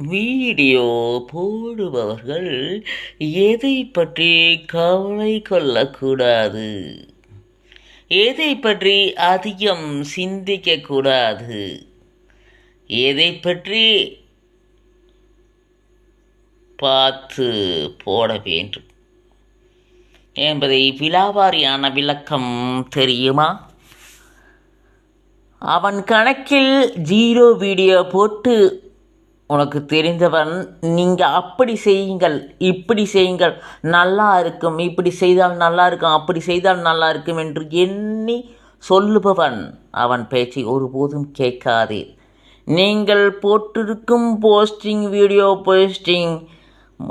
Video போடுபவர்கள் எதை பற்றி கவலை கொள்ளக்கூடாது, எதை பற்றி அதிகம் சிந்திக்கக்கூடாது, எதை பற்றி பார்த்து போட வேண்டும் என்பதை விலாவாரியான விளக்கம் தெரியுமா? அவன் கணக்கில் 0 வீடியோ போட்டு உனக்கு தெரிந்தவன் நீங்கள் அப்படி செய்யுங்கள், இப்படி செய்யுங்கள், நல்லா இருக்கும், இப்படி செய்தால் நல்லா இருக்கும், அப்படி செய்தால் நல்லா இருக்கும் என்று எண்ணி சொல்லுபவன் அவன் பேச்சை ஒருபோதும் கேட்காதே. நீங்கள் போட்டிருக்கும் வீடியோ போஸ்டிங்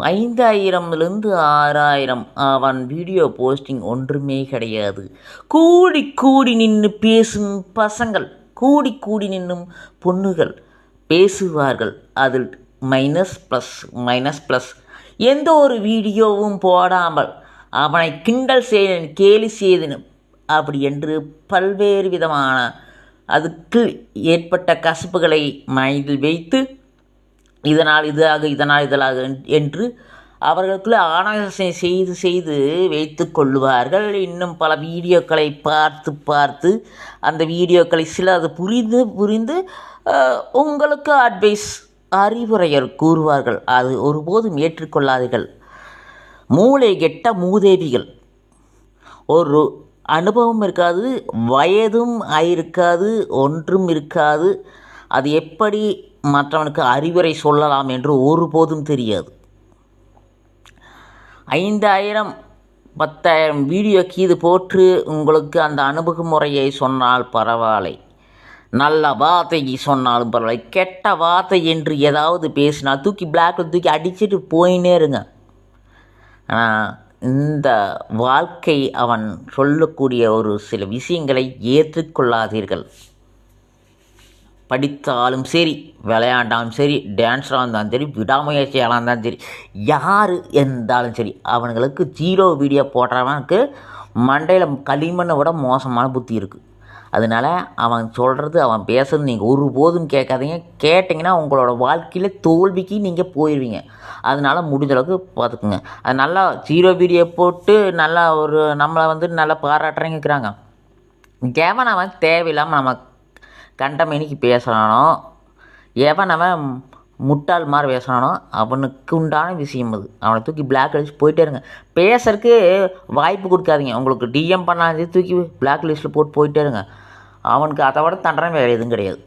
5000 6000, அவன் வீடியோ போஸ்டிங் ஒன்றுமே கிடையாது. கூடி கூடி நின்று பேசும் பசங்கள், கூடி கூடி நின்னும் பொண்ணுகள் பேசுவார்கள். அதில் மைனஸ் ப்ளஸ் எந்த ஒரு வீடியோவும் போடாமல் அவனை கிண்டல் செய்தேன், கேலி செய்தேன் அப்படி என்று பல்வேறு விதமான அதுக்கு ஏற்பட்ட கசப்புகளை மைண்டில் வைத்து இதனால் இதனாக என்று அவர்களுக்குள்ளே ஆணவம் செய்து வைத்து கொள்ளுவார்கள். இன்னும் பல வீடியோக்களை பார்த்து அந்த வீடியோக்களை சிலது புரிந்து உங்களுக்கு அறிவுரையர் கூறுவார்கள். அது ஒருபோதும் ஏற்றுக்கொள்ளாதீர்கள். மூளை கெட்ட மூதேவிகள். ஒரு அனுபவம் இருக்காது, வயதும் இருக்காது, ஒன்றும் இருக்காது. அது எப்படி மற்றவனுக்கு அறிவுரை சொல்லலாம் என்று ஒருபோதும் தெரியாது. 5000 10,000 வீடியோ கீது போட்டு உங்களுக்கு அந்த அணுகுமுறையை சொன்னால் பரவாயில்லை, நல்ல வார்த்தை சொன்னாலும் பரவாயில்லை. கெட்ட வார்த்தை என்று ஏதாவது பேசினால் தூக்கி அடிச்சுட்டு போயினே இருங்க. ஆனால் இந்த வாழ்க்கை அவன் சொல்லக்கூடிய ஒரு சில விஷயங்களை ஏற்றுக்கொள்ளாதீர்கள். படித்தாலும் சரி, விளையாண்டாலும் சரி, டான்ஸராக இருந்தாலும் சரி, விடாமுயற்சியாக இருந்தாலும் சரி, யார் இருந்தாலும் சரி, அவனுங்களுக்கு 0 வீடியோ போடுறவனுக்கு மண்டையில் களிமண்ணை விட மோசமான புத்தி இருக்குது. அதனால் அவன் சொல்கிறது, அவன் பேசுறது நீங்கள் ஒருபோதும் கேட்காதீங்க. கேட்டிங்கன்னா உங்களோட வாழ்க்கையில் தோல்விக்கு நீங்கள் போயிடுவீங்க. அதனால் முடிஞ்ச அளவுக்கு பார்த்துக்குங்க. அது நல்லா 0 வீடியோ போட்டு நல்லா நம்மளை நல்லா பாராட்டுறேங்கிறாங்க. எவன் அவன் தேவையில்லாமல் நம்ம கண்டமேனிக்கு பேசுகிறானோ, எவன் அவன் முட்டாள் மாதிரி பேசுகிறானோ அவனுக்கு உண்டான விஷயம் அது. அவனை தூக்கி பிளாக் லிஸ்ட் போயிட்டே இருங்க. பேசுறதுக்கு வாய்ப்பு கொடுக்காதீங்க. உங்களுக்கு டிஎம் பண்ணாதே தூக்கி பிளாக் லிஸ்ட்டில் போயிட்டே இருங்க. அவனுக்கு அதை விட தண்டனை வேறு எதுவும் கிடையாது.